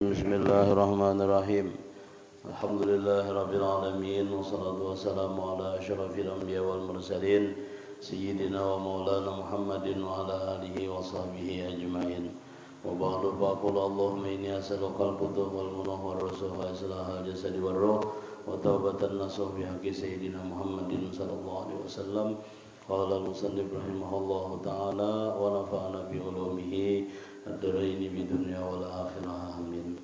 Bismillahirrahmanirrahim. Alhamdulillahirabbil alamin wassalatu wassalamu ala asyrafil anbiya wal mursalin sayyidina wa maulana Muhammadin wa ala alihi wa sahbihi ajma'in. Wa ba'du faqul Allahumma inni as'aluka al-futuh wal munah wal rusuh wa islahal jasadi wal ruh wa taubatan nasuh bi haqqi sayyidina Muhammadin sallallahu alaihi wasallam. Qala al-musannif rahimahullahu ta'ala wa nafa'ana bi ulumihi ad-daraini bi dunya wal akhirah amin.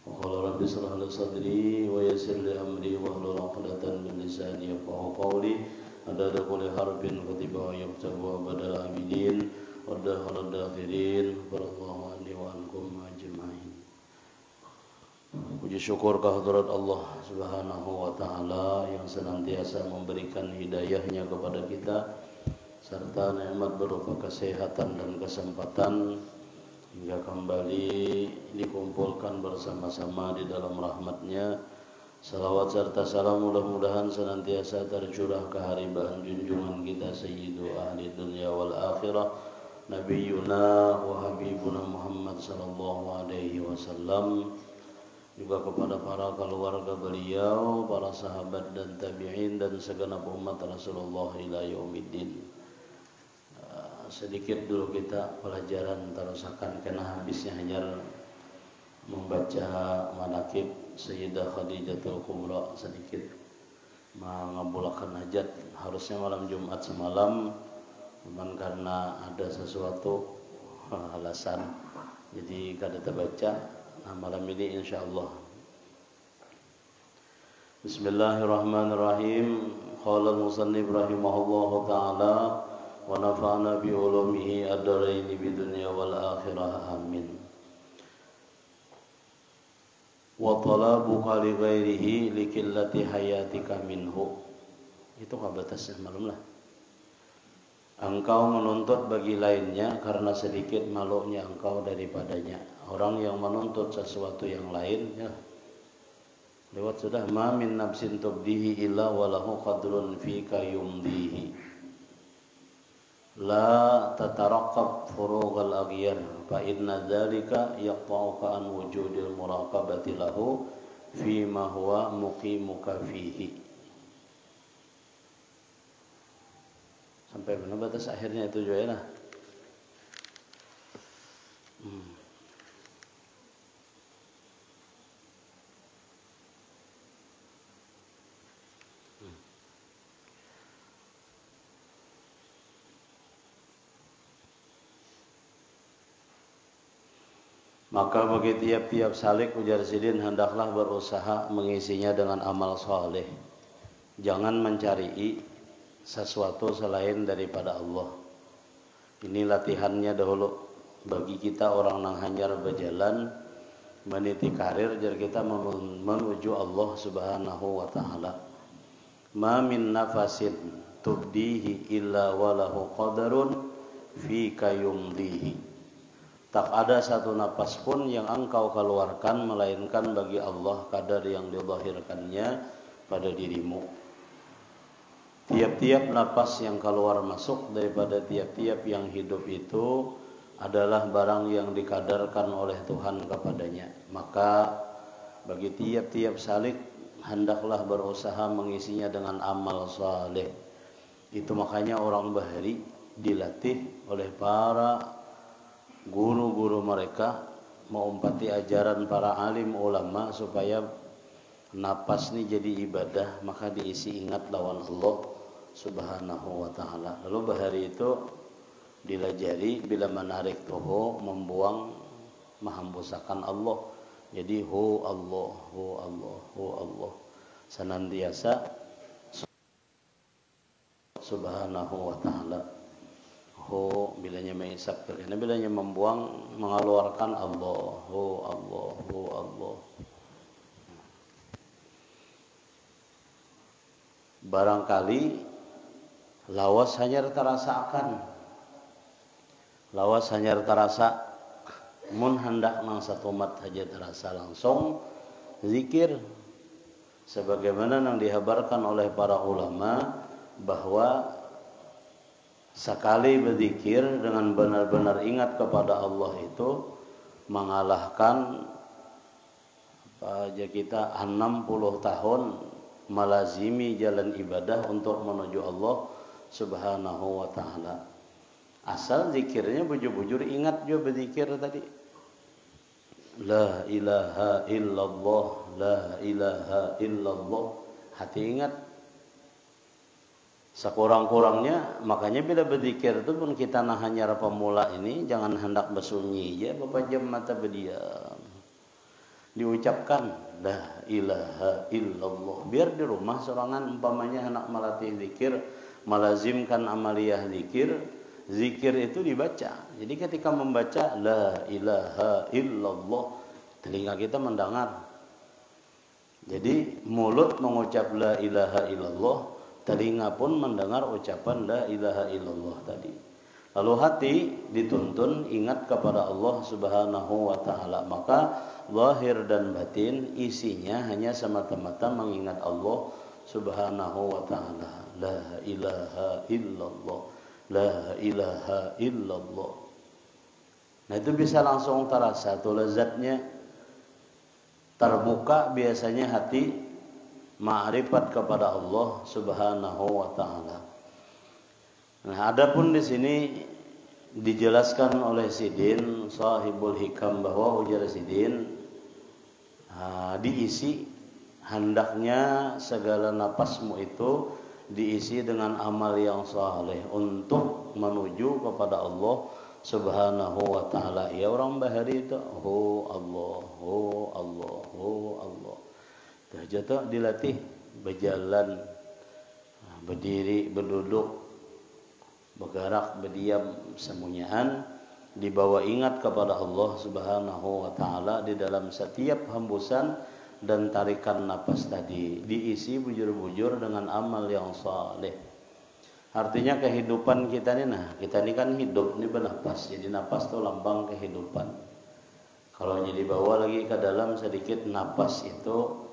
Wa qala rabbi shrah li sadri wa yassir li amri wa hlul 'uqdatam min lisani yafqahu qawli. Adada kulli harfin kutiba wa yaktabu wa badal abidin wa dahal dakhirin barallahu anni wa ankum ajma'in. Puji syukur kehadirat Allah Subhanahu wa taala yang senantiasa memberikan hidayahnya kepada kita serta nikmat berupa kesehatan dan kesempatan hingga kembali dikumpulkan bersama-sama di dalam rahmat-Nya. Salawat serta salam mudah-mudahan senantiasa tercurah ke haribaan junjungan kita sayyidu ahli dunya wal akhirah nabiyuna wa habibuna Muhammad sallallahu alaihi wasallam, juga kepada para keluarga beliau, para sahabat dan tabi'in dan segenap umat Rasulullah ila yaumiddin. Sedikit dulu kita pelajaran terusakan kena habisnya hanya membaca manaqib Sayyidah Khadijatul Kubra, sedikit mengabulkan hajat. Harusnya malam Jumat semalam, cuman karena ada sesuatu alasan jadi kada terbaca. Nah, malam ini insyaallah. Bismillahirrahmanirrahim. Qala al-musannif rahimahullahu taala wa nafa'ana bi ulumihi ad-daraini bid dunya wal akhirah amin. Wa talabuka li ghairihi li qillati hayatika minhu. Itu kabatasnya malam lah. Engkau menuntut bagi lainnya karena sedikit malunya engkau daripadanya. Orang yang menuntut sesuatu yang lain, ya lewat sudah. Ma min nafsin tubdihi illa walahu qadrun fika yumdihi. La tataraqqab furughal aghyar fa inna dzalika yaqta'uka an wujudil muraqabati lahu fi ma huwa muqimuka fihi. Sampai mana batas akhirnya itu juga ya. Maka bagi tiap-tiap salik, ujar Sidin, hendaklah berusaha mengisinya dengan amal soleh. Jangan mencari sesuatu selain daripada Allah. Ini latihannya dahulu bagi kita orang nang hanyar berjalan meniti karir jar kita menuju Allah Subhanahu wa taala. Ma min nafasin tubdihi illa walahu qadarun fi kayumdihi. Tak ada satu napas pun yang engkau keluarkan melainkan bagi Allah kadar yang dizahirkannya pada dirimu. Tiap-tiap napas yang keluar masuk daripada tiap-tiap yang hidup itu adalah barang yang dikadarkan oleh Tuhan kepadanya. Maka bagi tiap-tiap salik hendaklah berusaha mengisinya dengan amal saleh. Itu makanya orang bahari dilatih oleh para guru-guru mereka mengumpati ajaran para alim ulama supaya napas ini jadi ibadah, maka diisi ingat lawan Allah Subhanahu wa taala. Lalu bahari itu dilajari bila menarik tuh membuang menghambusakan Allah. Jadi hu Allah, hu Allah, hu Allah. Senantiasa Subhanahu wa taala. Hu bilanya mengisap, karena bilanya membuang mengeluarkan Allah, hu Allah, hu Allah. Barangkali lawas hanya terasa akan, lawas hanya terasa mun hendak nang satu mat saja terasa langsung zikir, sebagaimana yang dihabarkan oleh para ulama bahwa sekali berzikir dengan benar-benar ingat kepada Allah itu mengalahkan saja kita 60 tahun melazimi jalan ibadah untuk menuju Allah Subhanahu wa taala. Asal zikirnya bujur-bujur ingat juga berzikir tadi. La ilaha illallah, la ilaha illallah. Hati ingat. Sekurang-kurangnya, makanya bila berzikir itu pun kita hanya pemula ini jangan hendak bersunyi ya, berpejam mata berdiam. Diucapkan la ilaha illallah. Biar di rumah sorangan umpamanya hendak melatih zikir, melazimkan amaliyah zikir, zikir itu dibaca. Jadi ketika membaca la ilaha illallah, telinga kita mendengar. Jadi mulut mengucap la ilaha illallah, telinga pun mendengar ucapan la ilaha illallah tadi. Lalu hati dituntun ingat kepada Allah Subhanahu wa taala. Maka zahir dan batin isinya hanya semata-mata mengingat Allah Subhanahu wa taala. La ilaha illallah, la ilaha illallah. Nah itu bisa langsung terasa tuh lezatnya, terbuka biasanya hati ma'rifat kepada Allah Subhanahu wa taala. Nah, adapun di sini dijelaskan oleh Sidin Sahibul Hikam bahwa ujar Sidin diisi hendaknya segala napasmu itu diisi dengan amal yang saleh untuk menuju kepada Allah Subhanahu wa taala. Ya orang bahari itu Allah, Allah, Allah. Dah jatuh dilatih berjalan, berdiri, berduduk, bergerak, berdiam, semuanyaan dibawa ingat kepada Allah Subhanahu wa taala di dalam setiap hembusan dan tarikan napas tadi, diisi bujur-bujur dengan amal yang saleh. Artinya kehidupan kita ini, kita ini kan hidup ini bernapas, jadi napas itu lambang kehidupan. Kalau dibawa lagi ke dalam sedikit, napas itu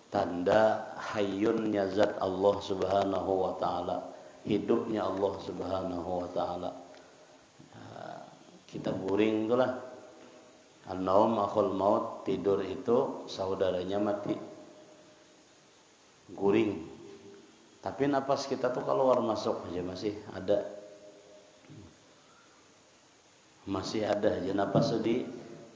tanda hayyunnya zat Allah Subhanahu wa taala, hidupnya Allah Subhanahu wa taala. Kita guring itulah. An-naum akhul maut, tidur itu saudaranya mati. Guring. Tapi napas kita tuh keluar masuk aja masih ada. Masih ada aja napas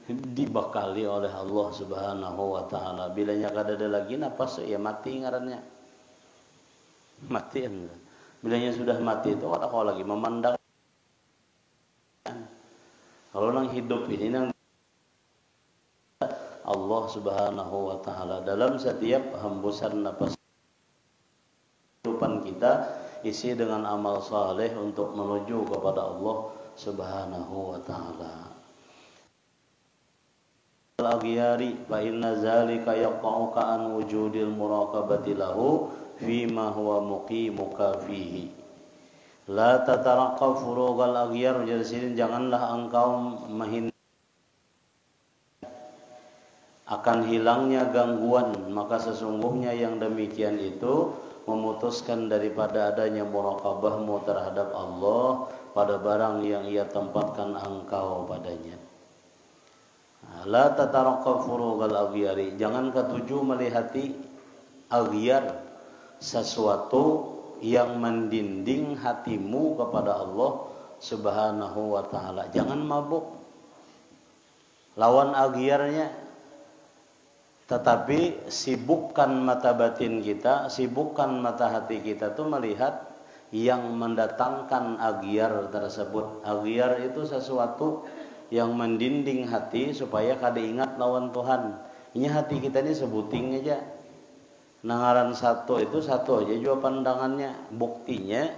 dibekali oleh Allah Subhanahu wa taala. Bilanya kada ada lagi napas ya mati ngarannya. Mati enggak. Bilanya sudah mati itu ada kalau lagi memandang. Kalau nang hidup ini nang Allah Subhanahu wa taala dalam setiap hembusan napas kehidupan kita isi dengan amal saleh untuk menuju kepada Allah Subhanahu wa taala. Al-aghyari fa inna zalika yaqa'uka an wujudil muraqabati lahu fima huwa muqimuka fihi. La tataraqqa furugal aghyar, jadi janganlah engkau menghindari akan hilangnya gangguan, maka sesungguhnya yang demikian itu memutuskan daripada adanya muraqabahmu terhadap Allah pada barang yang ia tempatkan engkau padanya. La tataraqqa furugal aghyari, jangan ketujuh melihati aghyar, sesuatu yang mendinding hatimu kepada Allah Subhanahu wa taala. Jangan mabuk. Lawan aghyarnya, tetapi sibukkan mata batin kita, sibukkan mata hati kita tuh melihat yang mendatangkan aghyar tersebut. Aghyar itu sesuatu yang mendinding hati supaya kada ingat lawan Tuhan. Ini hati kita ini sebuting aja. Nangaran satu itu satu aja juga pandangannya. Buktinya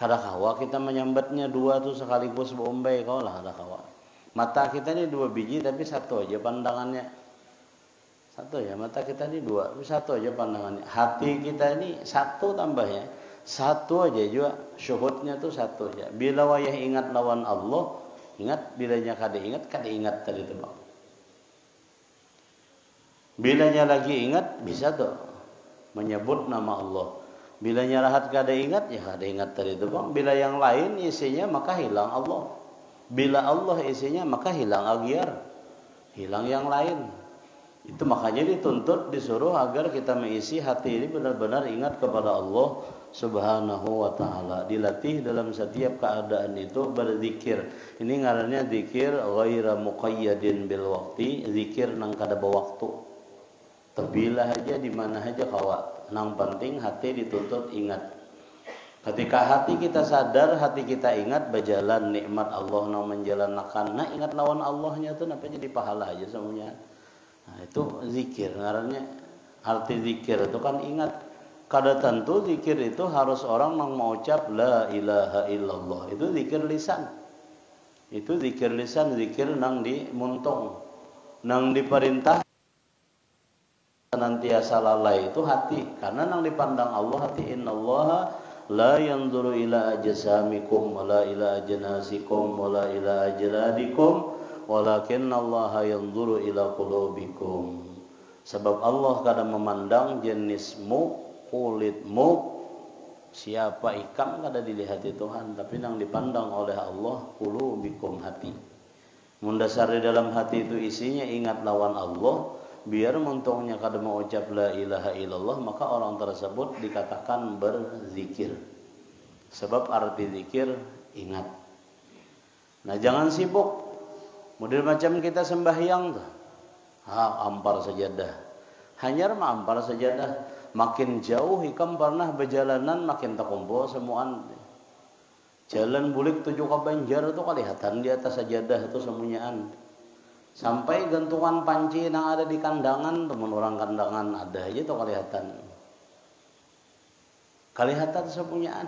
kada kawa kita menyambatnya dua tuh sekaligus bombay kau lah kada kawa. Mata kita ini dua biji tapi satu aja pandangannya. Satu ya, mata kita ini dua tapi satu aja pandangannya. Hati kita ini satu tambahnya, satu aja juga syuhudnya tuh satu aja. Bila wayah ingat lawan Allah, ingat, bilanya kada ingat tadi itu bang. Bilanya lagi ingat bisa tuh menyebut nama Allah. Bilanya rahat kada ingat ya kada ingat tadi itu bang. Bila yang lain isinya maka hilang Allah. Bila Allah isinya maka hilang aghyar, hilang yang lain. Itu makanya dituntut, disuruh agar kita mengisi hati ini benar-benar ingat kepada Allah Subhanahu wa ta'ala. Dilatih dalam setiap keadaan itu berzikir. Ini ngarannya zikir ghaira muqayyadin bil waqti, zikir nang kada waktu. Tebilah aja di mana aja kawa. Nang penting hati dituntut ingat. Ketika hati kita sadar, hati kita ingat berjalan nikmat Allah nang menjalankan. Nah, ingat lawan Allahnya tuh napa jadi pahala aja semuanya. Nah, itu zikir ngarannya. Arti zikir itu kan ingat. Kada tentu zikir itu harus orang yang mengucap la ilaha illallah. Itu zikir lisan. Itu zikir lisan, zikir nang di muntung. Nang diperintah senantiasa lalai itu hati. Karena nang dipandang Allah hati. Innallaha la yanzuru ila ajsamikum wala ila ajnasikum wala ila ajladikum walakinnallaha yanzuru ila qulubikum. Sebab Allah kadang memandang jenismu, kulitmu, siapa ikam kada dilihat Tuhan, tapi yang dipandang oleh Allah qulubikum, hati. Mendasar di dalam hati itu isinya ingat lawan Allah. Biar mentongnya kada mau ucap la ilaha illallah, maka orang tersebut dikatakan berzikir. Sebab arti zikir ingat. Nah, jangan sibuk. Model macam kita sembahyang tuh. Ampar sajadah. Hanyar mah ampar sajadah. Makin jauh ikam pernah berjalanan makin terkumpul semuaan. Jalan bulik tujuh ke Banjar itu kelihatan di atas sajadah itu semuanya. Sampai gantungan panci yang ada di kandangan, teman orang kandangan ada aja tuh kelihatan. Kelihatan semuanya.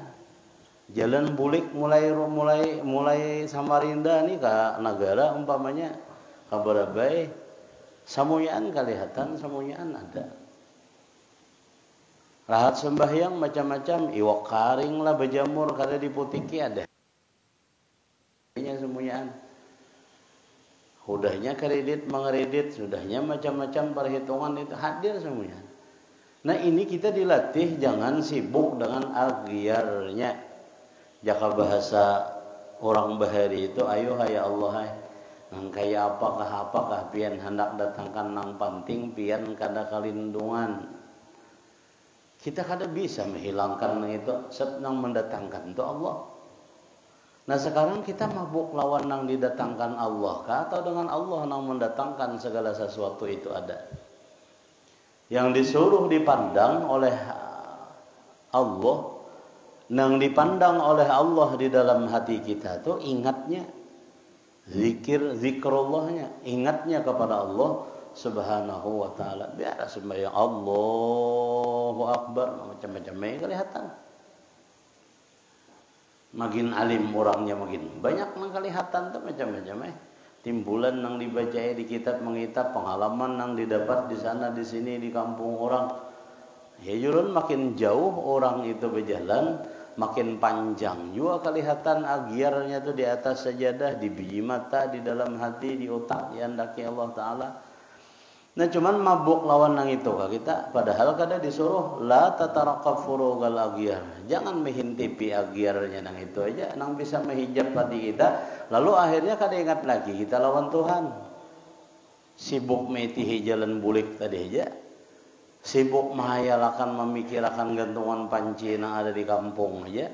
Jalan bulik mulai Samarinda nih ke negara umpamanya ke Barabai, semuanya kelihatan, semuanya ada. Rahat sembahyang macam-macam, iwak karing lah berjamur kada diputiki ada. Semuanya. Udahnya kredit, mengredit, sudahnya macam-macam perhitungan itu hadir semuanya. Nah, ini kita dilatih jangan sibuk dengan agiarnya. Jaka bahasa orang bahari itu, ayo hai Allah, nang kaya apakah pian hendak datangkan nang penting, pian kada kalindungan. Kita kada bisa menghilangkan itu, nang mendatangkan itu Allah. Nah, sekarang kita mabuk lawan nang didatangkan Allah kah, atau dengan Allah nang mendatangkan segala sesuatu itu ada. Yang disuruh dipandang oleh Allah, nang dipandang oleh Allah di dalam hati kita tuh ingatnya, zikrullahnya, ingatnya kepada Allah Subhanahu wa ta'ala. Biar sembahyang Allahu Akbar macam-macam kelihatan. Makin alim orangnya makin banyak nang kelihatan tuh macam-macam timbulan nang dibaca di kitab mengitab, pengalaman nang didapat di sana di sini di kampung orang. Ya jurun makin jauh orang itu berjalan, makin panjang juga kelihatan agiarnya tuh di atas sajadah, di biji mata, di dalam hati, di otak diandaki Allah Ta'ala. Nah, cuman mabuk lawan nang itu kah kita, padahal kada disuruh la tataraqab furugal agyar. Jangan menghintipi agyarnya nang itu aja, nang bisa menghijab hati kita, lalu akhirnya kada ingat lagi kita lawan Tuhan. Sibuk metihi jalan bulik tadi aja. Sibuk menghayalakan, memikirkan gantungan panci yang ada di kampung aja.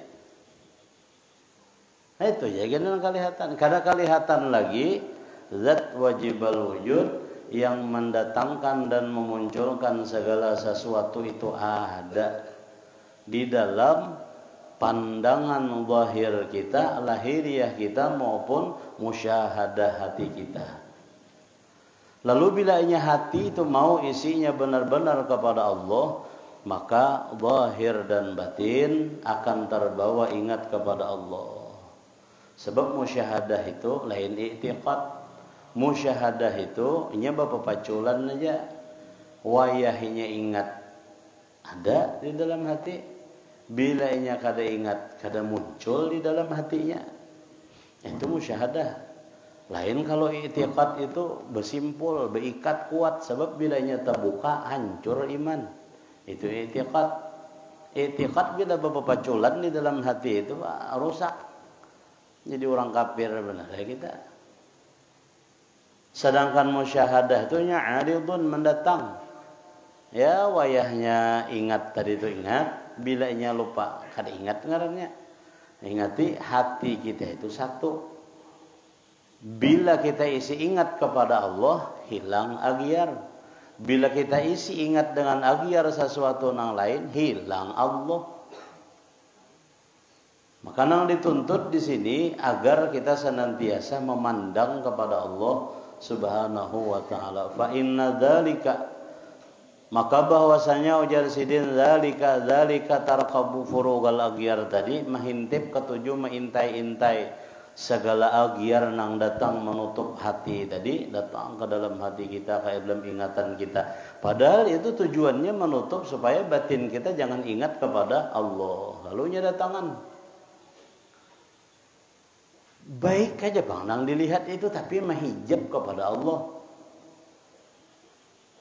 Nah, itu ya gini kelihatan. Kada kelihatan lagi zat wajibal wujud yang mendatangkan dan memunculkan segala sesuatu itu ada di dalam pandangan zahir kita, lahiriah kita maupun musyahadah hati kita. Lalu bila hati itu mau isinya benar-benar kepada Allah, maka zahir dan batin akan terbawa ingat kepada Allah. Sebab musyahadah itu lain i'tiqad. Musyahadah itu nyaba pepaculan aja, wayahnya ingat ada di dalam hati, bila inya kada ingat kada muncul di dalam hatinya, itu musyahadah. Lain kalau i'tiqad itu bersimpul, berikat kuat, sebab bila inya terbuka hancur iman, itu i'tiqad. I'tiqad bila pepaculan di dalam hati itu rusak, jadi orang kafir benar ya kita. Sedangkan musyahadah itu nya aridun, mendatang. Ya wayahnya ingat tadi itu ingat, bilanya lupa kada ingat ngarannya. Ingati hati kita itu satu. Bila kita isi ingat kepada Allah, hilang agyar. Bila kita isi ingat dengan agyar sesuatu yang lain, hilang Allah. Maka yang dituntut di sini agar kita senantiasa memandang kepada Allah Subhanahu wa taala. Fa inna dzalika, maka bahwasanya ujar sidin zalika tarqabu furugal agyar tadi mahintip ketujuh mengintai-intai segala agyar nang datang menutup hati tadi, datang ke dalam hati kita, ke dalam ingatan kita. Padahal itu tujuannya menutup supaya batin kita jangan ingat kepada Allah. Lalu nya datangan. Baik aja bang nang dilihat itu tapi mahijab kepada Allah.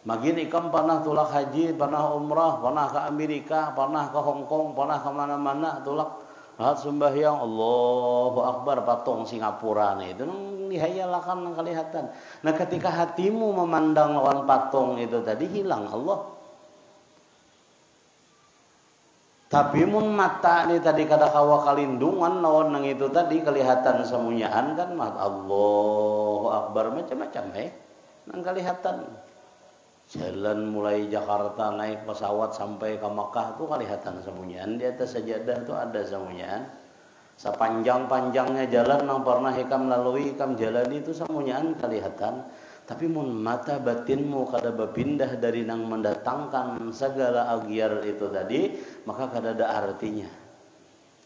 Magin ikam pernah tulak haji, pernah umrah, pernah ke Amerika, pernah ke Hong Kong, pernah ke mana-mana tulak rahat sembahyang Allahu Akbar patung Singapura nih itu dihayalakan nang kelihatan. Nah ketika hatimu memandang lawan patung itu tadi hilang Allah. Tapi mun mata nih tadi kada kawa kalindungan lawan nang itu tadi kelihatan semunyaan kan Allahu Akbar macam-macam nang kelihatan. Jalan mulai Jakarta naik pesawat sampai ke Makkah tuh kelihatan semunyaan, di atas sajadah tuh ada semunyaan. Sepanjang-panjangnya jalan yang pernah ikam lalui, ikam jalan itu semunyaan kelihatan. Tapi mun mata batinmu kada berpindah dari nang mendatangkan segala agyar itu tadi, maka kada ada artinya.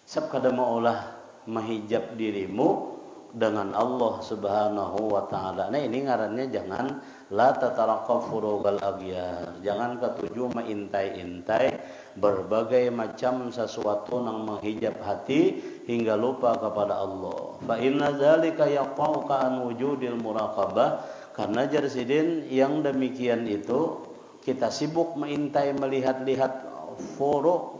Sebab kada maulah mahijab dirimu dengan Allah Subhanahu wa taala. Nah ini ngarannya jangan la tataraqab furugal agyar. Jangan ketujuh mengintai-intai berbagai macam sesuatu yang menghijab hati hingga lupa kepada Allah. Fa inna dzalika yaqauka an wujudil muraqabah. Karena jarsidin yang demikian itu kita sibuk mengintai melihat-lihat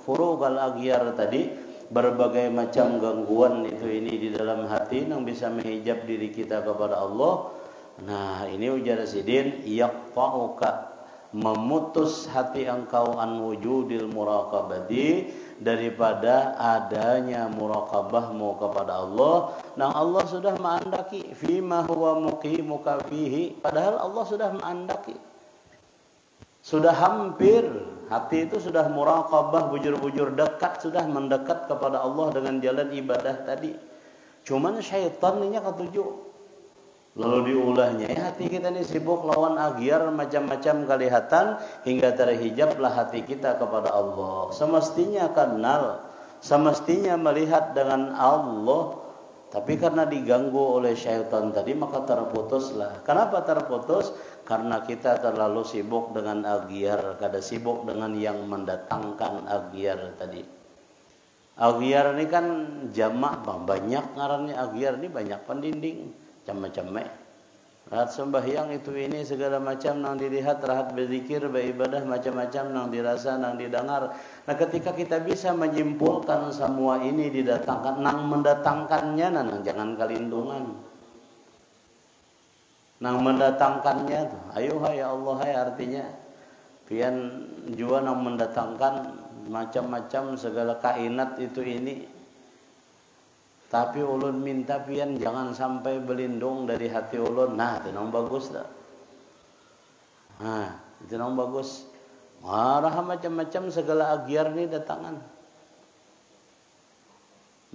furugal agyar tadi, berbagai macam gangguan itu ini di dalam hati yang bisa menghijab diri kita kepada Allah. Nah ini ujar sidin yaqta'uka, memutus hati engkau an wujudil muraqabati, daripada adanya muraqabahmu kepada Allah. Nah Allah sudah mengandaki fima huwa muqimuka fihi, padahal Allah sudah mengandaki, sudah hampir hati itu sudah muraqabah, bujur-bujur dekat, sudah mendekat kepada Allah dengan jalan ibadah tadi. Cuman syaitan ini ketujuh. Lalu diulahnya hati kita ini sibuk lawan agyar macam-macam kelihatan hingga terhijablah hati kita kepada Allah. Semestinya kenal, semestinya melihat dengan Allah, tapi karena diganggu oleh syaitan tadi maka terputuslah. Kenapa terputus? Karena kita terlalu sibuk dengan agyar, kada sibuk dengan yang mendatangkan agyar tadi. Agyar ini kan jamak, banyak ngarannya agyar ini, banyak pendinding, macam-macam. Rahat sembahyang itu ini segala macam nang dilihat, rahat berzikir, beribadah macam-macam nang dirasa, nang didengar. Nah ketika kita bisa menyimpulkan semua ini didatangkan, nang mendatangkannya, nang jangan kalindungan. Nang mendatangkannya tuh, ayo hai Allah hai, artinya pian jua nang mendatangkan macam-macam segala kainat itu ini. Tapi ulun minta pian jangan sampai berlindung dari hati ulun. Nah itu nang bagus dah. Nah itu nang bagus. Marah macam-macam segala agyar ni datangan.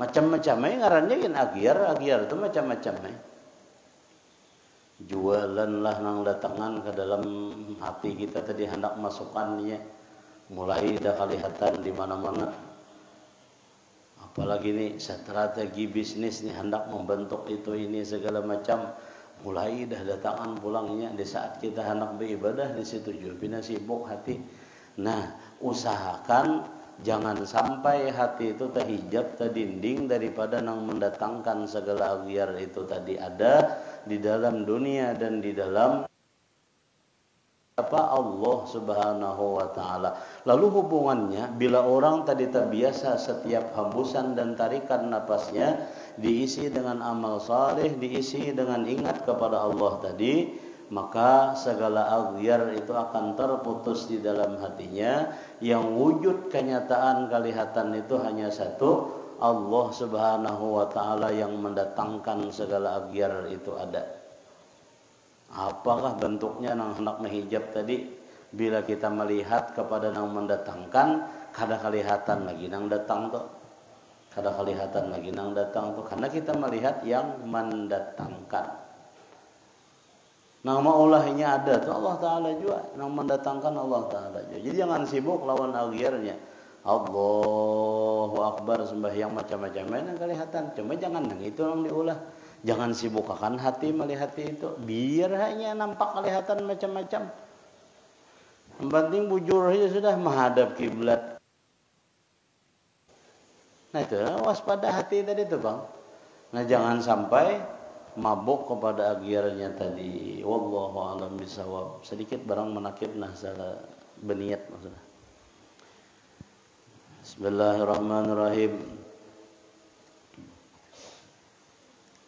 Macam-macam ngarannya kan agyar itu macam-macam Jualanlah nang datangan ke dalam hati kita tadi hendak masukannya, mulai dah kelihatan di mana-mana. Apalagi nih strategi bisnis nih hendak membentuk itu ini segala macam, mulai dah datangan pulangnya di saat kita hendak beribadah di situ juga sibuk hati. Nah usahakan jangan sampai hati itu terhijab, terdinding daripada nang mendatangkan segala agyar itu tadi ada di dalam dunia dan di dalam apa? Allah Subhanahu wa ta'ala. Lalu hubungannya bila orang tadi terbiasa setiap hembusan dan tarikan napasnya diisi dengan amal saleh, diisi dengan ingat kepada Allah tadi, maka segala aghyar itu akan terputus di dalam hatinya. Yang wujud kenyataan kelihatan itu hanya satu, Allah Subhanahu wa ta'ala yang mendatangkan segala aghyar itu ada. Apakah bentuknya nang hendak menghijab tadi? Bila kita melihat kepada nang mendatangkan, kada kelihatan lagi nang datang tuh. Kada kelihatan lagi nang datang tuh, karena kita melihat yang mendatangkan. Nama Allahnya ada tuh Allah Ta'ala juga, nang mendatangkan Allah Ta'ala juga. Jadi jangan sibuk lawan aghyarnya. Allahu Akbar sembahyang macam-macam yang kelihatan. Cuma jangan nang itu nang diulah. Jangan sibuk akan hati melihat itu, biar hanya nampak kelihatan macam-macam. Yang penting bujur saja sudah menghadap kiblat. Nah itu waspada hati tadi itu bang. Nah jangan sampai mabuk kepada aghyarnya tadi. Wallahu a'lam bishawab. Sedikit barang menakib salah berniat maksudnya. Bismillahirrahmanirrahim.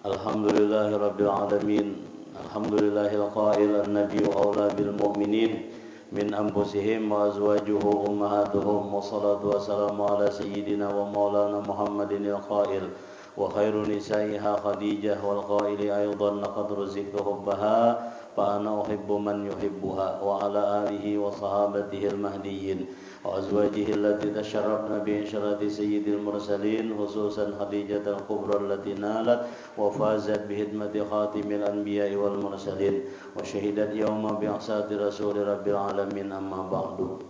Alhamdulillahirabbil alamin. Alhamdulillahil qail an-nabiyyu aula bil mu'minin min anfusihim wa azwajuhu ummahatuhum wa salatu wassalamu ala sayyidina wa maulana Muhammadinil qail wa khairu nisaiha Khadijah wal qaili aidan laqad ruziqtu hubbaha fa ana uhibbu man yuhibbuha wa ala alihi wa sahabatihi al-mahdiyyin wa azwajihi allati tasharrafna bi syarati sayyidil mursalin khususan Khadijah al-kubra allati nalat wa fazat bi hidmati khatimil anbiya'i wal mursalin wa syahidat yawma bi ahsati rasul rabbil alamin amma ba'du.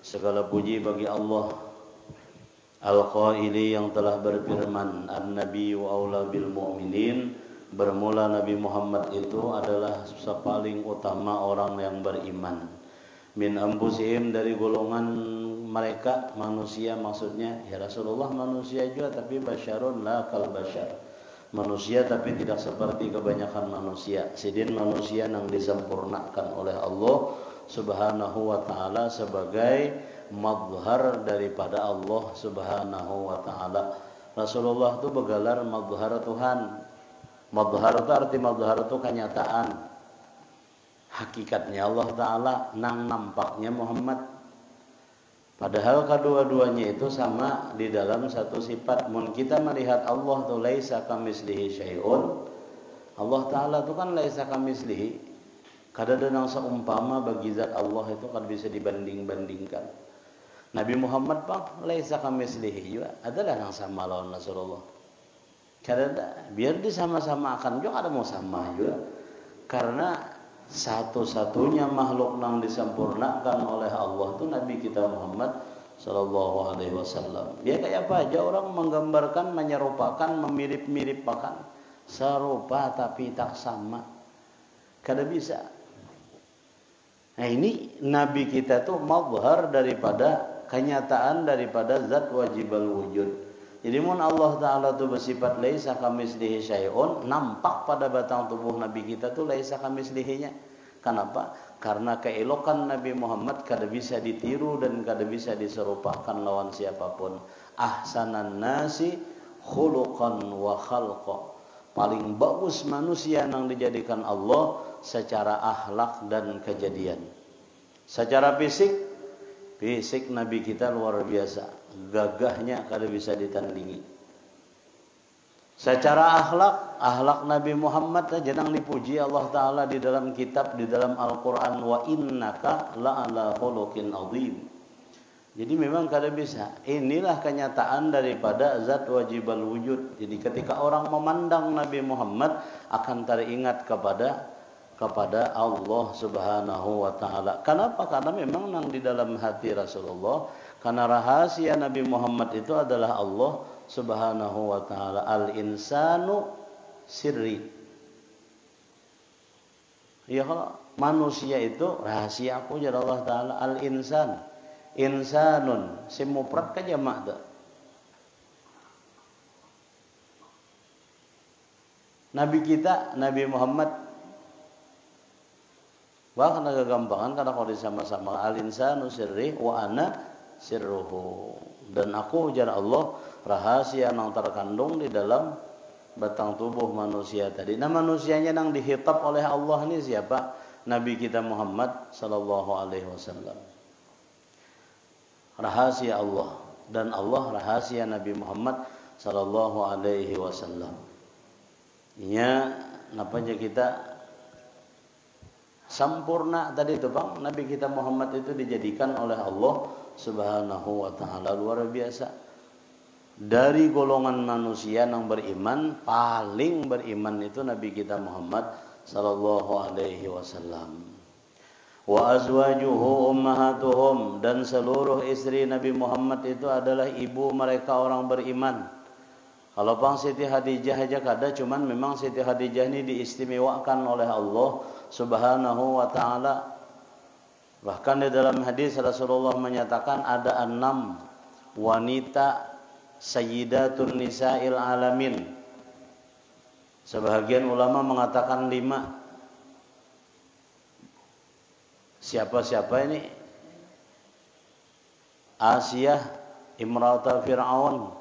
Segala puji bagi Allah Al-Qaili yang telah berfirman, An-Nabiyyu aula bil mu'minin. Bermula Nabi Muhammad itu adalah sepaling utama orang yang beriman. Min anfusihim, dari golongan mereka manusia, maksudnya ya Rasulullah manusia juga tapi basyarun la kal basyar. Manusia tapi tidak seperti kebanyakan manusia. Sidin manusia yang disempurnakan oleh Allah Subhanahu wa ta'ala sebagai madhar daripada Allah Subhanahu wa ta'ala. Rasulullah itu bergelar madhar Tuhan. Madhar itu arti madhar itu kenyataan. Hakikatnya Allah Ta'ala, nang nampaknya Muhammad. Padahal kedua-duanya itu sama di dalam satu sifat. Mun kita melihat Allah itu laisa kamitslihi syai'un. Allah Ta'ala itu kan laisa kamitslihi. Kada ada yang seumpama bagi zat Allah itu kan bisa dibanding-bandingkan. Nabi Muhammad pak laisa kamitslihi juga adalah yang sama lawan Rasulullah. Kada biar disama-sama akan juga ada mau sama juga. Karena satu-satunya makhluk yang disempurnakan oleh Allah itu Nabi kita Muhammad sallallahu alaihi wasallam. Dia kayak apa aja orang menggambarkan, menyerupakan, memirip-miripkan, serupa tapi tak sama. Kada bisa. Nah ini Nabi kita tuh mazhar daripada kenyataan daripada zat wajibal wujud. Jadi mun Allah Ta'ala tu bersifat laisa kamitslihi syai'un, nampak pada batang tubuh Nabi kita tu laisa kamitslihinya. Kenapa? Karena keelokan Nabi Muhammad kada bisa ditiru dan kada bisa diserupakan lawan siapapun. Ahsanan nasi khuluqan wa khalqa. Paling bagus manusia yang dijadikan Allah secara akhlak dan kejadian. Secara fisik Nabi kita luar biasa, gagahnya kada bisa ditandingi. Secara akhlak Nabi Muhammad jangan dipuji Allah Ta'ala di dalam kitab, di dalam Al-Quran, wa innaka la'ala khuluqin azim. Jadi memang kada bisa. Inilah kenyataan daripada zat wajibal wujud. Jadi ketika orang memandang Nabi Muhammad akan teringat kepada Allah Subhanahu wa ta'ala. Kenapa? Karena memang nang di dalam hati Rasulullah, karena rahasia Nabi Muhammad itu adalah Allah Subhanahu wa ta'ala. Al-insanu sirri. Ya kalau manusia itu rahasia aku jadi Allah Ta'ala. Al-insan, insanun, simuprat ke jamak tu. Nabi kita, Nabi Muhammad, Bahkan agak gampangan karena kalau sama-sama al-insanu sirri wa ana sirruhu. Dan aku ujar Allah rahasia yang terkandung di dalam batang tubuh manusia tadi. Nah manusianya yang dihitab oleh Allah ini siapa? Nabi kita Muhammad sallallahu alaihi wasallam. Rahasia Allah dan Allah rahasia Nabi Muhammad sallallahu alaihi wasallam. Nya napanya kita sempurna tadi itu Bang, Nabi kita Muhammad itu dijadikan oleh Allah Subhanahu wa taala luar biasa. Dari golongan manusia yang beriman, paling beriman itu Nabi kita Muhammad sallallahu alaihi wasallam. Wa azwajuhu ummahatuhum, dan seluruh istri Nabi Muhammad itu adalah ibu mereka orang beriman. Kalau Bang Siti Khadijah aja kada, cuman memang Siti Khadijah ini diistimewakan oleh Allah Subhanahu wa taala. Bahkan di dalam hadis Rasulullah menyatakan ada 6 wanita sayyidatun nisa'il alamin. Sebagian ulama mengatakan 5. Siapa-siapa ini? Asiyah imra'atu Fir'aun.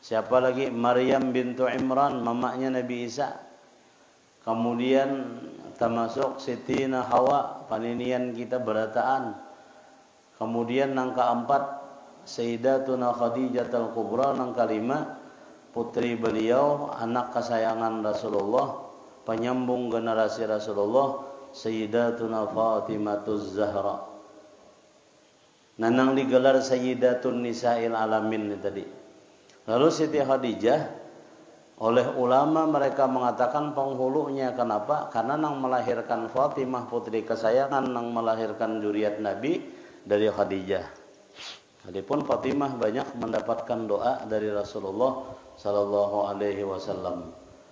Siapa lagi? Maryam bintu Imran, mamanya Nabi Isa. Kemudian termasuk Sitina Hawa, paninian kita berataan. Kemudian yang keempat Sayyidatuna Khadijatul Kubra, yang kelima putri beliau, anak kesayangan Rasulullah, penyambung generasi Rasulullah, Sayyidatuna Fatimatuz Zahra. Nanang digelar Sayyidatun Nisa'il Alamin tadi. Lalu Siti Khadijah oleh ulama mereka mengatakan penghulunya. Kenapa? Karena nang melahirkan Fatimah putri kesayangan, nang melahirkan zuriat Nabi dari Khadijah. Adapun Fatimah banyak mendapatkan doa dari Rasulullah sallallahu alaihi wasallam.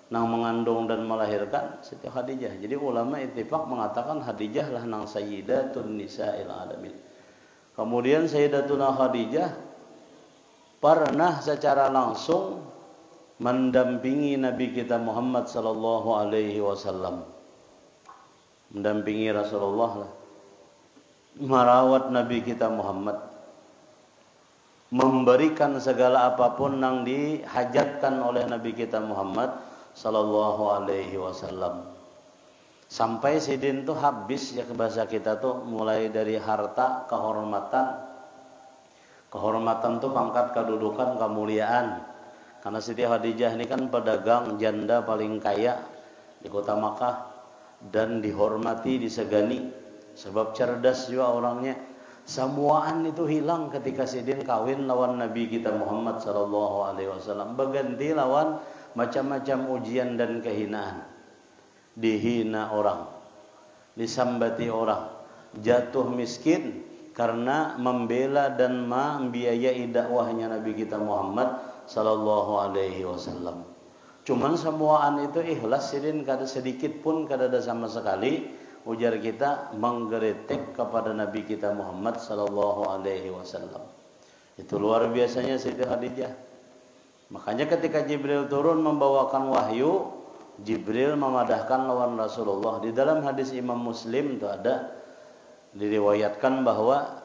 Nang mengandung dan melahirkan Siti Khadijah. Jadi ulama ittifaq mengatakan Khadijah lah nang sayyidatun nisa'il alamin. Kemudian Sayyidatuna Khadijah pernah secara langsung mendampingi Nabi kita Muhammad sallallahu alaihi wasallam. Mendampingi Rasulullah lah. Merawat Nabi kita Muhammad. Memberikan segala apapun yang dihajatkan oleh Nabi kita Muhammad sallallahu alaihi wasallam. Sampai sidin tuh habis ya, ke bahasa kita tuh mulai dari harta, kehormatan. Kehormatan tuh pangkat, kedudukan, kemuliaan. Karena Siti Khadijah ini kan pedagang janda paling kaya di kota Makkah dan dihormati, disegani sebab cerdas juga orangnya. Semuaan itu hilang ketika sidin kawin lawan Nabi kita Muhammad sallallahu alaihi wasallam, berganti lawan macam-macam ujian dan kehinaan. Dihina orang, disambati orang, jatuh miskin karena membela dan membiayai dakwahnya Nabi kita Muhammad sallallahu alaihi wasallam. Cuman semuaan itu ikhlas sidin, kada sedikit pun kada ada sama sekali ujar kita menggeritik kepada Nabi kita Muhammad sallallahu alaihi wasallam. Itu luar biasanya Siti Khadijah. Makanya ketika Jibril turun membawakan wahyu, Jibril memadahkan lawan Rasulullah. Di dalam hadis Imam Muslim itu ada diriwayatkan bahwa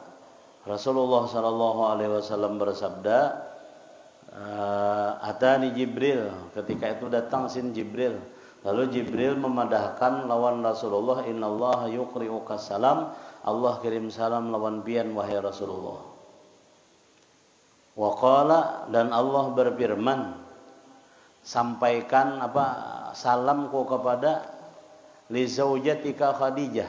Rasulullah sallallahu alaihi wasallam bersabda, atani Jibril, ketika itu datang sin Jibril. Lalu Jibril memadahkan lawan Rasulullah, innallaha yuqri'uka salam, Allah kirim salam lawan pian wahai Rasulullah. Wa qala, dan Allah berfirman, sampaikan salamku kepada li zaujatika Khadijah.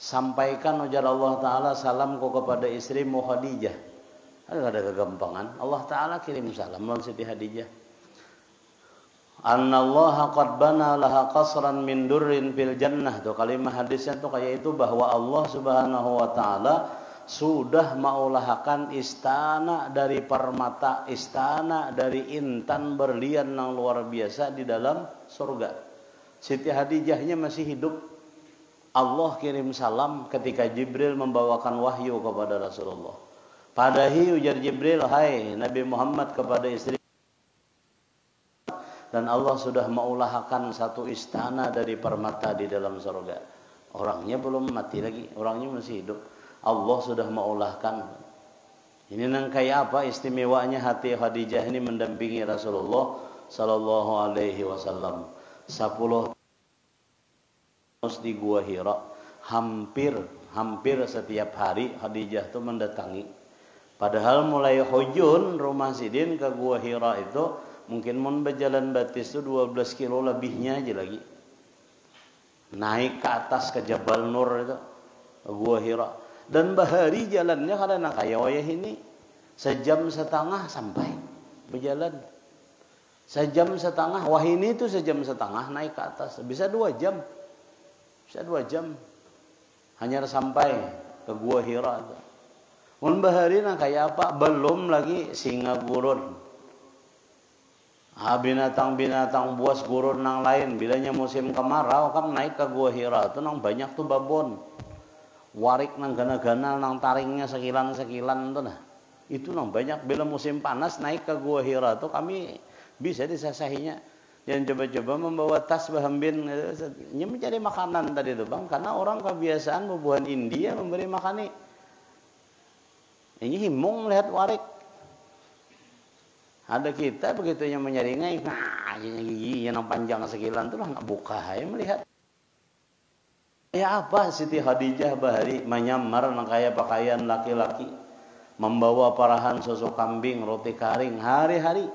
Sampaikan ujar Allah Ta'ala salamku kepada istrimu Khadijah. Ada kegampangan. Allah Ta'ala kirim salam lawan Siti Khadijah. Annallaha qad bana laha qasran min durrin fil jannah. Tuh kalimat hadisnya tuh kayak itu, bahwa Allah Subhanahu wa taala sudah maulahakan istana dari permata, istana dari intan berlian yang luar biasa di dalam surga. Siti Khadijahnya masih hidup. Allah kirim salam ketika Jibril membawakan wahyu kepada Rasulullah. Padahi ujar Jibril, hai Nabi Muhammad kepada istri, dan Allah sudah maulahakan satu istana dari permata di dalam surga. Orangnya belum mati lagi, orangnya masih hidup. Allah sudah mengolahkan. Ini nang kayak apa istimewanya hati Khadijah ini mendampingi Rasulullah sallallahu alaihi wasallam. 10 tahun di Gua Hira, hampir setiap hari Khadijah itu mendatangi. Padahal mulai hujun rumah Sidin ke Gua Hira itu mungkin mun berjalan batis itu 12 kilo lebihnya aja lagi. Naik ke atas ke Jabal Nur itu Gua Hira. Dan bahari jalannya karena kayak wayah ini 1,5 jam sampai berjalan. 1,5 jam. Wah ini tuh 1,5 jam naik ke atas. Bisa 2 jam. Bisa 2 jam. Hanya sampai ke Gua Hira itu. Mun bahari nah kayak apa? Belum lagi singa gurun. Binatang-binatang buas gurun nang lain. Bilanya musim kemarau kan naik ke Gua Hira itu nang banyak tuh babon. Warik nang gana-gana nang taringnya sekilan-sekilan tuh nah. Itu nang banyak. Bila musim panas naik ke Gua Hira tuh kami bisa disasahinya. Yang coba-coba membawa tas bahambin mencari makanan tadi itu bang. Karena orang kebiasaan bubuhan India memberi makan. Ini himung melihat warik. Ada kita begitu yang menyaringai, gigi yang panjang sekilan tuh lah nak buka ya melihat. Ya apa Siti Khadijah bahari menyamar nang kaya pakaian laki-laki, membawa parahan susu kambing, roti karing hari-hari,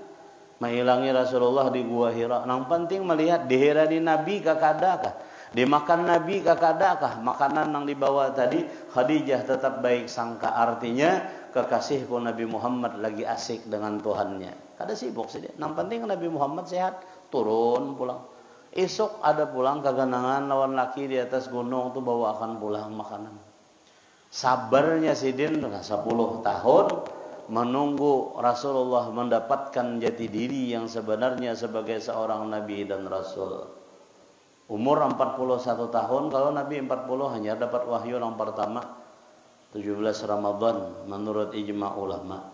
menghilangi Rasulullah di Gua Hira. Nang penting melihat diherani Nabi kakadakah, dimakan Nabi kakadakah, makanan nang dibawa tadi Khadijah tetap baik sangka, artinya kekasihku Nabi Muhammad lagi asik dengan Tuhannya. Kada sibuk sih dia. Nang penting Nabi Muhammad sehat, turun pulang. Esok ada pulang keganangan lawan laki di atas gunung tuh bawa akan pulang makanan. Sabarnya Sidin 10 tahun menunggu Rasulullah mendapatkan jati diri yang sebenarnya sebagai seorang nabi dan rasul. Umur 41 tahun, kalau Nabi 40 hanya dapat wahyu yang pertama 17 Ramadan menurut ijma ulama.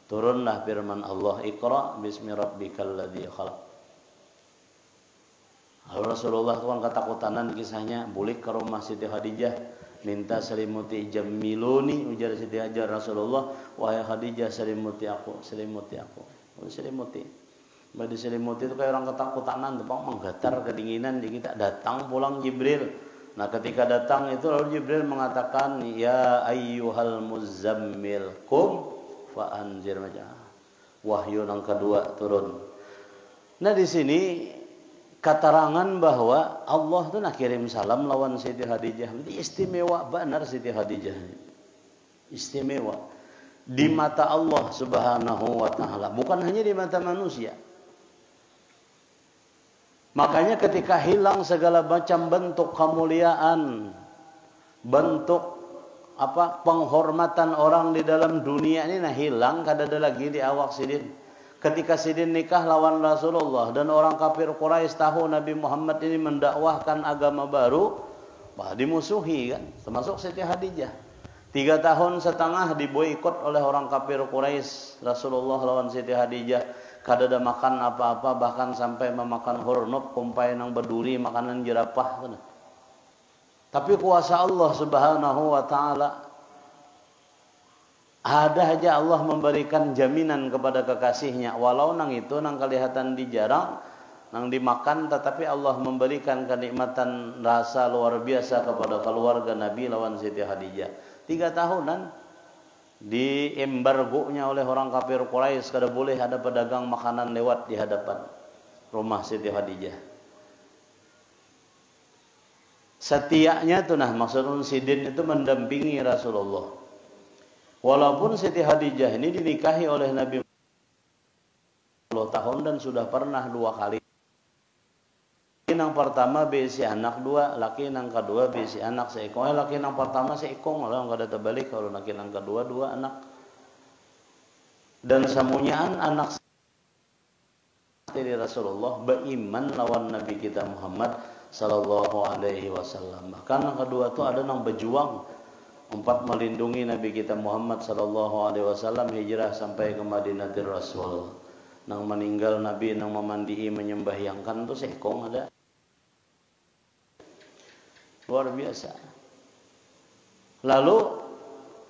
Turunlah firman Allah, Iqra bismi rabbikal ladzi khalaq. Lalu Rasulullah itu kan ketakutan kisahnya, bulik ke rumah Siti Khadijah, minta selimuti jamiluni, ujar Siti Hajar Rasulullah, wahai Khadijah selimuti aku. Selimuti. Badi selimuti itu kayak orang ketakutan, tuh menggetar kedinginan, jadi kita datang pulang Jibril. Nah ketika datang itu lalu Jibril mengatakan, ya ayyuhal muzammil kum fa anzir majah. Wahyu yang kedua turun. Nah di sini keterangan bahwa Allah tu nak kirim salam lawan Siti Khadijah. Istimewa benar Siti Khadijah. Istimewa di mata Allah Subhanahu wa taala, bukan hanya di mata manusia. Makanya ketika hilang segala macam bentuk kemuliaan, bentuk penghormatan orang di dalam dunia ini hilang, kada ada lagi di awak Sidin. Ketika Sidin nikah lawan Rasulullah dan orang kafir Quraisy tahu Nabi Muhammad ini mendakwahkan agama baru, dimusuhi kan, termasuk Siti Khadijah. 3,5 tahun diboikot oleh orang kafir Quraisy Rasulullah lawan Siti Khadijah. Kada ada makan apa-apa, bahkan sampai memakan hurnub, kumpai nang berduri, makanan jerapah. Tapi kuasa Allah Subhanahu wa taala, ada aja Allah memberikan jaminan kepada kekasihnya, walau nang itu nang kelihatan dijarang, nang dimakan, tetapi Allah memberikan kenikmatan rasa luar biasa kepada keluarga Nabi lawan Siti Khadijah. 3 tahunan di embargonya oleh orang kafir Quraisy, kada boleh ada pedagang makanan lewat di hadapan rumah Siti Khadijah. Setianya tuh maksudnya Sidin itu mendampingi Rasulullah. Walaupun Siti Khadijah ini dinikahi oleh Nabi 10 tahun dan sudah pernah 2 kali. Laki yang pertama besi anak 2, laki yang kedua besi anak seekor. Laki yang pertama seekor, malah enggak ada terbalik. Kalau laki yang kedua 2 anak. Dan semuanyaan anak dari Rasulullah beriman lawan Nabi kita Muhammad sallallahu alaihi wasallam. Bahkan yang kedua itu ada yang berjuang 4 melindungi Nabi kita Muhammad sallallahu alaihi wasallam hijrah sampai ke Madinatul Rasul. Nang meninggal Nabi nang memandii menyembahyangkan tu sekong ada. Luar biasa. Lalu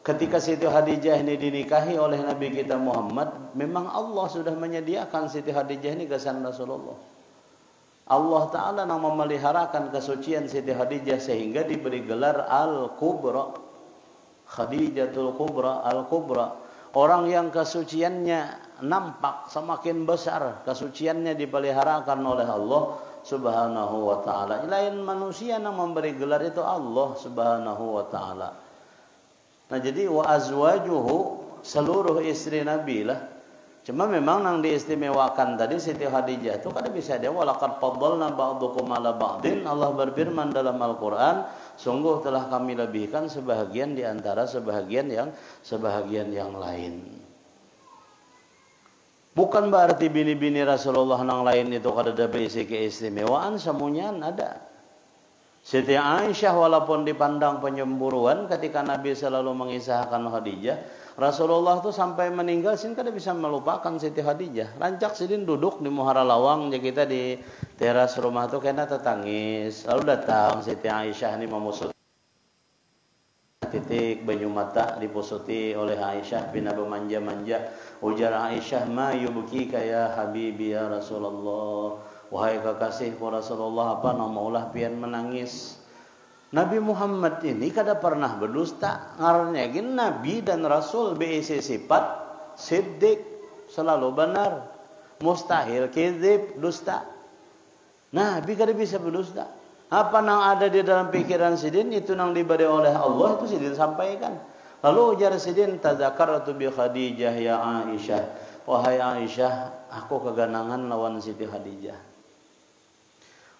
ketika Siti Khadijah ini dinikahi oleh Nabi kita Muhammad, memang Allah sudah menyediakan Siti Khadijah ini kesan Rasulullah. Allah Ta'ala yang memeliharakan kesucian Siti Khadijah sehingga diberi gelar Al-Kubra. Khadijatul Kubra, Al-Kubra. Orang yang kesuciannya nampak semakin besar, kesuciannya dipeliharakan oleh Allah Subhanahu wa Ta'ala. Lain manusia yang memberi gelar itu Allah Subhanahu wa Ta'ala. Nah jadi wa azwajuhu, seluruh istri Nabi lah. Cuma memang yang diistimewakan tadi Siti Khadijah itu kada bisa dia walaqad faddalna ba'dukum 'ala ba'din. Allah berfirman dalam Al-Qur'an, sungguh telah kami lebihkan sebahagian di antara sebahagian yang lain. Bukan berarti bini-bini Rasulullah yang lain itu kada ada berisi keistimewaan, semuanya ada. Siti Aisyah walaupun dipandang penyemburuan ketika Nabi selalu mengisahkan Khadijah, Rasulullah itu sampai meninggal sin kada bisa melupakan Siti Khadijah. Rancak sidin duduk di muhara lawang ya kita di teras rumah itu kena tetangis. Lalu datang Siti Aisyah ini memusut titik banyu mata dipusuti oleh Aisyah bina bermanja-manja. Ujar Aisyah, ma yubkika ya habibi ya Rasulullah. Wahai kekasihku Rasulullah, apa namaulah pian menangis? Nabi Muhammad ini kada pernah berdusta. Ngarannya gini Nabi dan Rasul berisi sifat siddiq, selalu benar. Mustahil kizib, dusta. Nabi kada bisa berdusta. Apa yang ada di dalam pikiran sidin itu yang diberi oleh Allah itu sidin sampaikan. Lalu ujar sidin, tadzakartu bi Khadijah ya Aisyah. Wahai Aisyah, aku keganangan lawan Siti Khadijah.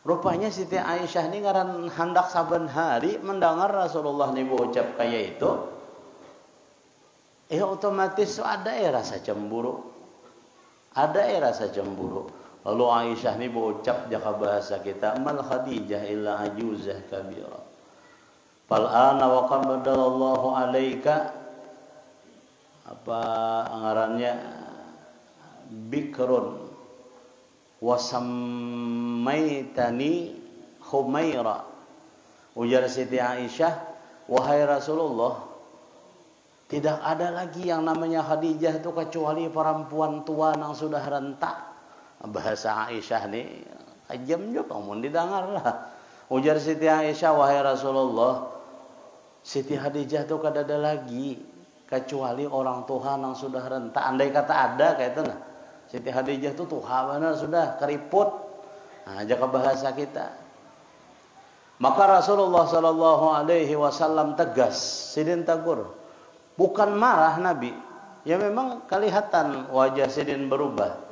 Rupanya Siti Aisyah ini ngaran hendak saben hari mendengar Rasulullah ini berucap kayak itu. Otomatis ada rasa cemburu. Ada rasa cemburu. Lalu Aisyah ini berucap jaka bahasa kita, mal Khadijah illa ajuzah kabira. Fal ana wa qad badalallahu alaika apa ngarannya bikrun wasammaitani Humaira. Ujar Siti Aisyah, wahai Rasulullah, tidak ada lagi yang namanya Khadijah itu kecuali perempuan tua yang sudah rentak. Bahasa Aisyah nih tajam juga mun didengar lah. Ujar Siti Aisyah, wahai Rasulullah, Siti Khadijah itu kada ada lagi kecuali orang tua yang sudah rentak. Andai kata ada kayak itu nah. Siti Khadijah itu tua benar sudah keriput. Nah, jaga bahasa kita. Maka Rasulullah sallallahu alaihi wasallam tegas, sidin tagur. Bukan marah Nabi. Ya memang kelihatan wajah sidin berubah.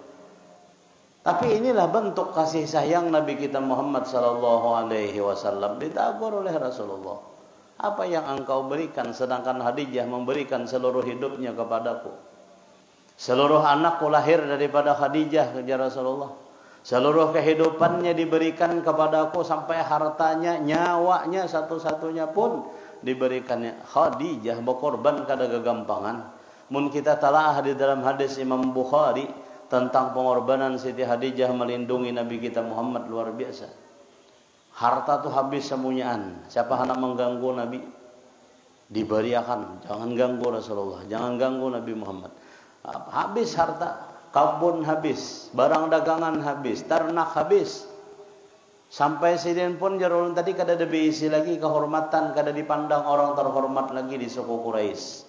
Tapi inilah bentuk kasih sayang Nabi kita Muhammad sallallahu alaihi wasallam ditagur oleh Rasulullah. Apa yang engkau berikan sedangkan Khadijah memberikan seluruh hidupnya kepadaku? Seluruh anakku lahir daripada Khadijah, kejar Rasulullah. Seluruh kehidupannya diberikan kepadaku sampai hartanya, nyawanya satu-satunya pun diberikannya. Khadijah berkorban kada kegampangan. Mun kita talaah di dalam hadis Imam Bukhari tentang pengorbanan Siti Khadijah melindungi Nabi kita Muhammad luar biasa. Harta tu habis semuanyaan. Siapa hendak mengganggu Nabi? Diberiakan. Jangan ganggu Rasulullah. Jangan ganggu Nabi Muhammad. Habis harta, kebun habis, barang dagangan habis, ternak habis. Sampai sidin pun jarulun tadi kada ada diisi lagi kehormatan, kada dipandang orang terhormat lagi di suku Quraisy.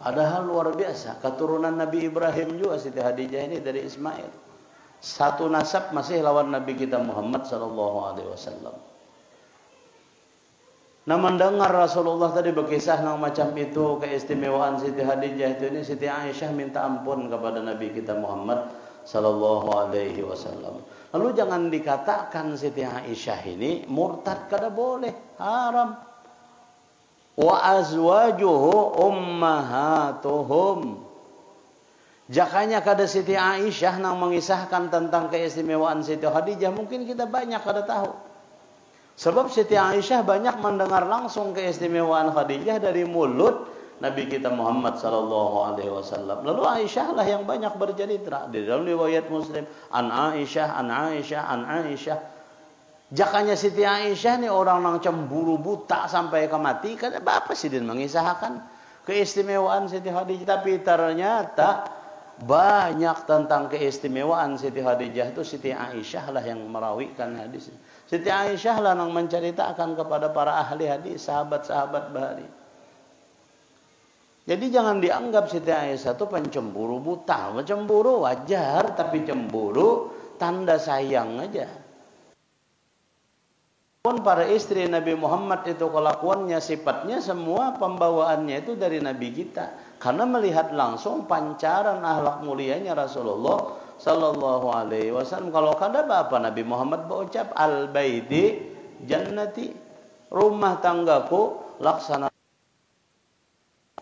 Padahal luar biasa, keturunan Nabi Ibrahim juga Siti Khadijah ini dari Ismail. Satu nasab masih lawan Nabi kita Muhammad sallallahu alaihi wasallam. Nah mendengar Rasulullah tadi berkisah nang macam itu keistimewaan Siti Khadijah itu ini, Siti Aisyah minta ampun kepada Nabi kita Muhammad sallallahu alaihi wasallam. Lalu jangan dikatakan Siti Aisyah ini murtad, kada boleh, haram. Wa azwajuhu ummahatuhum. Jakanya kada Siti Aisyah nang mengisahkan tentang keistimewaan Siti Khadijah mungkin kita banyak kada tahu. Sebab Siti Aisyah banyak mendengar langsung keistimewaan Khadijah dari mulut Nabi kita Muhammad sallallahu alaihi wasallam. Lalu Aisyah lah yang banyak bercerita di dalam riwayat Muslim, an Aisyah, an Aisyah, an Aisyah. Jakanya Siti Aisyah nih orang nang cemburu buta sampai ke mati. Kan apa Sidin mengisahkan keistimewaan Siti Khadijah. Tapi ternyata banyak tentang keistimewaan Siti Khadijah itu Siti Aisyah lah yang merawikan hadis. Siti Aisyah lah yang menceritakan kepada para ahli hadis, sahabat-sahabat bahari. Jadi jangan dianggap Siti Aisyah itu pencemburu buta. Cemburu wajar, tapi cemburu tanda sayang aja. Pun para istri Nabi Muhammad itu kelakuannya, sifatnya, semua pembawaannya itu dari Nabi kita. Karena melihat langsung pancaran akhlak mulianya Rasulullah Sallallahu Alaihi Wasallam. Kalau kada apa Nabi Muhammad berucap al-baiti jannati, rumah tanggaku laksana.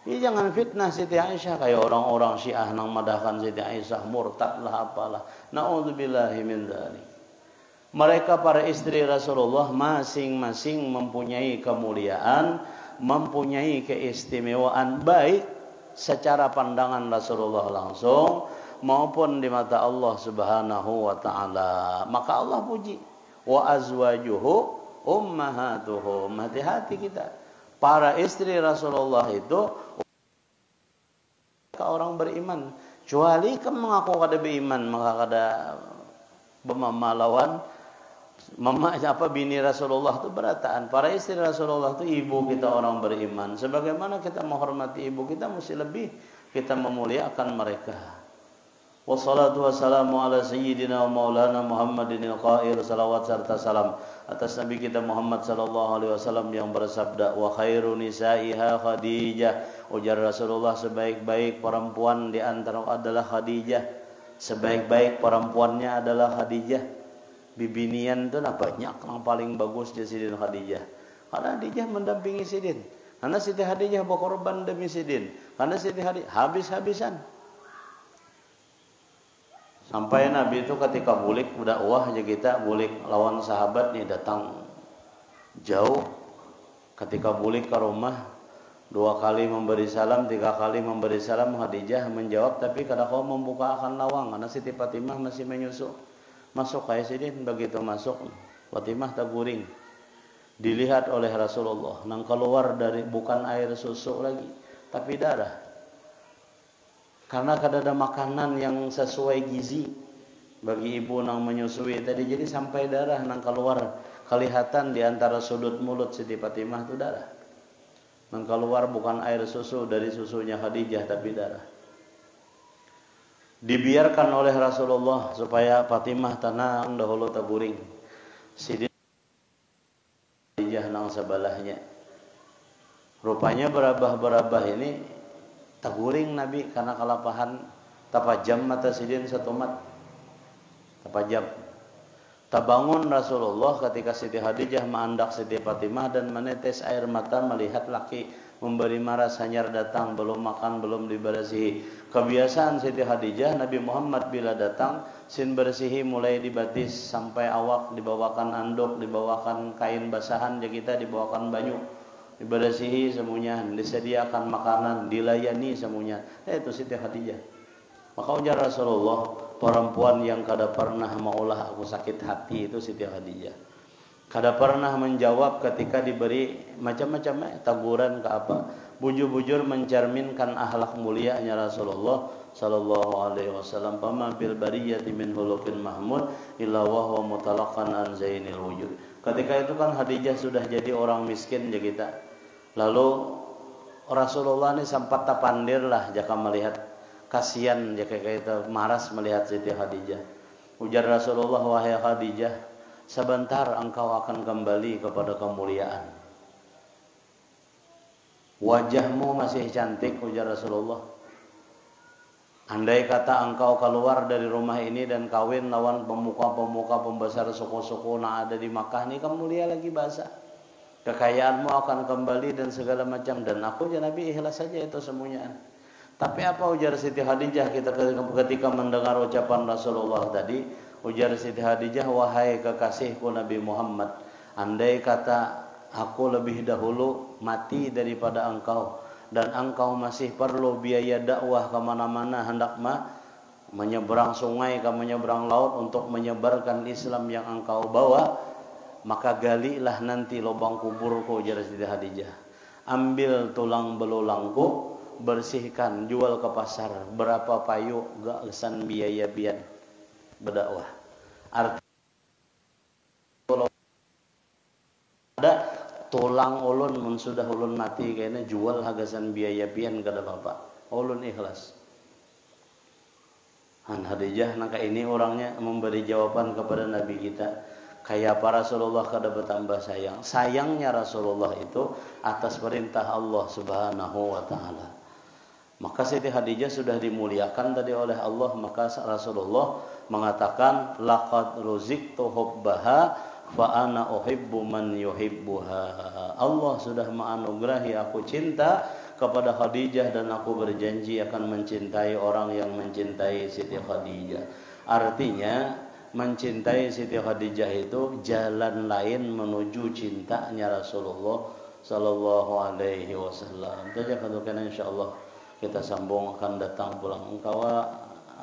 Ini jangan fitnah Siti Aisyah kayak orang-orang Syiah nang madahkan Siti Aisyah murtad lah apalah. Nauzubillahi min dzalik. Mereka para istri Rasulullah masing-masing mempunyai kemuliaan, mempunyai keistimewaan baik secara pandangan Rasulullah langsung maupun di mata Allah Subhanahu wa taala. Maka Allah puji, wa azwajuhu ummahatuhum. Hati-hati kita. Para istri Rasulullah itu orang beriman. Kecuali kamu mengaku kada beriman, maka kada bermalawan mama bini Rasulullah itu berataan. Para istri Rasulullah itu ibu kita orang beriman. Sebagaimana kita menghormati ibu kita, mesti lebih kita memuliakan mereka. Wassalatu wassalamu ala sayyidina wa maulana Muhammadin al-qail, salawat serta salam atas Nabi kita Muhammad sallallahu alaihi wasallam yang bersabda, wa khairu nisaiha Khadijah. Ujar Rasulullah, sebaik-baik perempuan di antara adalah Khadijah. Sebaik-baik perempuannya adalah Khadijah. Bibinian itu banyak yang paling bagus di Sidin Khadijah. Karena Khadijah mendampingi Sidin. Karena Siti Khadijah berkorban demi Sidin. Karena Siti Khadijah habis-habisan. Sampai Nabi itu ketika bulik dakwah aja kita bulik lawan sahabat nih datang jauh. Ketika bulik ke rumah 2 kali memberi salam, 3 kali memberi salam, Khadijah menjawab tapi kada kau membuka akan lawang karena Siti Fatimah masih menyusu. Masuk kayak Sidin, begitu masuk Fatimah taguring. Dilihat oleh Rasulullah, nang keluar dari bukan air susu lagi, tapi darah. Karena kada ada makanan yang sesuai gizi bagi ibu nang menyusui tadi, jadi sampai darah nang keluar. Kelihatan di antara sudut mulut Siti Fatimah itu darah. Nang keluar bukan air susu dari susunya Khadijah, tapi darah. Dibiarkan oleh Rasulullah supaya Fatimah tenang dahulu taguring. Sidin Khadijah nang sebelahnya. Rupanya berabah-berabah ini taguring Nabi karena kelapahan. Tapajam mata Sidin satumat. Tapajam. Tabangun Rasulullah ketika Siti Khadijah menandak Siti Fatimah dan menetes air mata melihat laki memberi maras hanyar datang, belum makan, belum dibersihi. Kebiasaan Siti Khadijah, Nabi Muhammad bila datang, sin bersihi mulai dibatis sampai awak, dibawakan anduk, dibawakan kain basahan, ya kita dibawakan banyu, dibersihi semuanya, disediakan makanan, dilayani semuanya. Itu Siti Khadijah. Maka ujar Rasulullah, perempuan yang kada pernah maulah aku sakit hati itu Siti Khadijah. Kada pernah menjawab ketika diberi macam-macam teguran ke apa. Bujur-bujur mencerminkan akhlak mulianya Rasulullah sallallahu alaihi wasallam. Fama bil bariyati min hulukin mahmud illa wa huwa mutalaqan an zainil wujud. Ketika itu kan Khadijah sudah jadi orang miskin ya kita. Lalu Rasulullah ini sempat tapandir lah jika melihat kasihan jika kita maras melihat Siti Khadijah. Ujar Rasulullah, wahai Khadijah, sebentar engkau akan kembali kepada kemuliaan. Wajahmu masih cantik, ujar Rasulullah. Andai kata engkau keluar dari rumah ini dan kawin lawan pemuka-pemuka pembesar suku-suku yang ada di Makkah ini, kamu mulia lagi bahasa. Kekayaanmu akan kembali dan segala macam. Dan aku ya Nabi ikhlas saja itu semuanya. Tapi apa ujar Siti Khadijah kita ketika mendengar ucapan Rasulullah tadi? Ujar Siti Khadijah, wahai kekasihku Nabi Muhammad, andai kata aku lebih dahulu mati daripada engkau, dan engkau masih perlu biaya dakwah kemana-mana, hendak menyeberang sungai ke menyeberang laut untuk menyebarkan Islam yang engkau bawa, maka galilah nanti lubang kuburku, ujar Siti Khadijah. Ambil tulang belulangku, bersihkan, jual ke pasar. Berapa payu gak kesan biaya bian berdakwah. Artinya ada tulang ulun mun sudah ulun mati kayaknya jual hagasan biaya bian kada bapak. Ulun ikhlas. Han Khadijah nangka ini orangnya memberi jawaban kepada Nabi kita. Kayak para Rasulullah kada bertambah sayang. Sayangnya Rasulullah itu atas perintah Allah Subhanahu wa taala. Maka Siti Khadijah sudah dimuliakan tadi oleh Allah, maka Rasulullah mengatakan laqad ruziqtu hubbaha fa ana uhibbu man yuhibbuha. Allah sudah menganugerahi aku cinta kepada Khadijah dan aku berjanji akan mencintai orang yang mencintai Siti Khadijah. Artinya mencintai Siti Khadijah itu jalan lain menuju cintanya Rasulullah sallallahu alaihi wasallam. Saja katakan insyaallah kita sambung akan datang pulang engkawa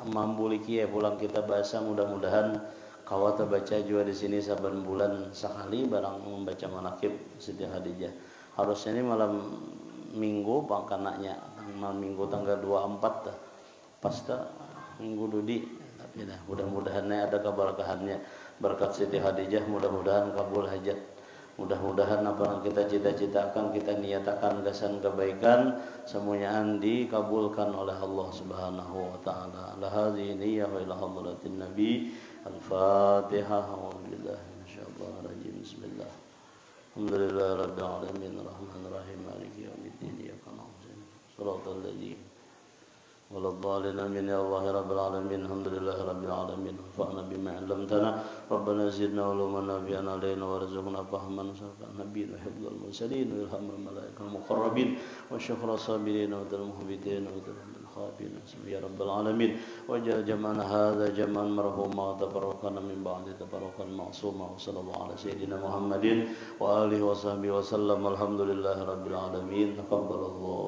mambuliki pulang kita bahasa mudah-mudahan kawa terbaca juga di sini saban bulan sekali barang membaca manaqib Siti Khadijah. Harusnya ini malam Minggu pangkananya malam Minggu tanggal 24 pasta Minggu Dudi, tapi dah mudah-mudahan ada keberkahannya berkat Siti Khadijah, mudah-mudahan kabul hajat, mudah-mudahan apa yang kita cita-citakan, kita niatakan gasan kebaikan semuanya dikabulkan oleh Allah Subhanahu wa taala. La hadhihi niyyah wa ila hadratin nabi. Al-Fatihah. Alhamdulillah insyaallah rajim. Bismillah. Alhamdulillah rabbil alamin arrahmanir rahim maliki yaumiddin iyyaka na'budu wa shiratal ladzina waladhdallin amin ya Allah rabbil alamin alhamdulillahi rabbil alamin fa'na bima 'allamtana rabbana zidna ulumana bi'ana alaina warzuqna fahman safan nabiyina hifdzal mursalin wa ilhamul malaikal muqarrabin wa syuhra sabirin wa dal muhbitin wa dal khabin ya rabbil alamin waj'al jam'ana hadza jam'an marhuma tabarrakana min ba'di tabarrakan ma'suma wa sallallahu ala sayyidina Muhammadin wa alihi wa sahbihi wa sallam alhamdulillahi rabbil alamin taqabbalallahu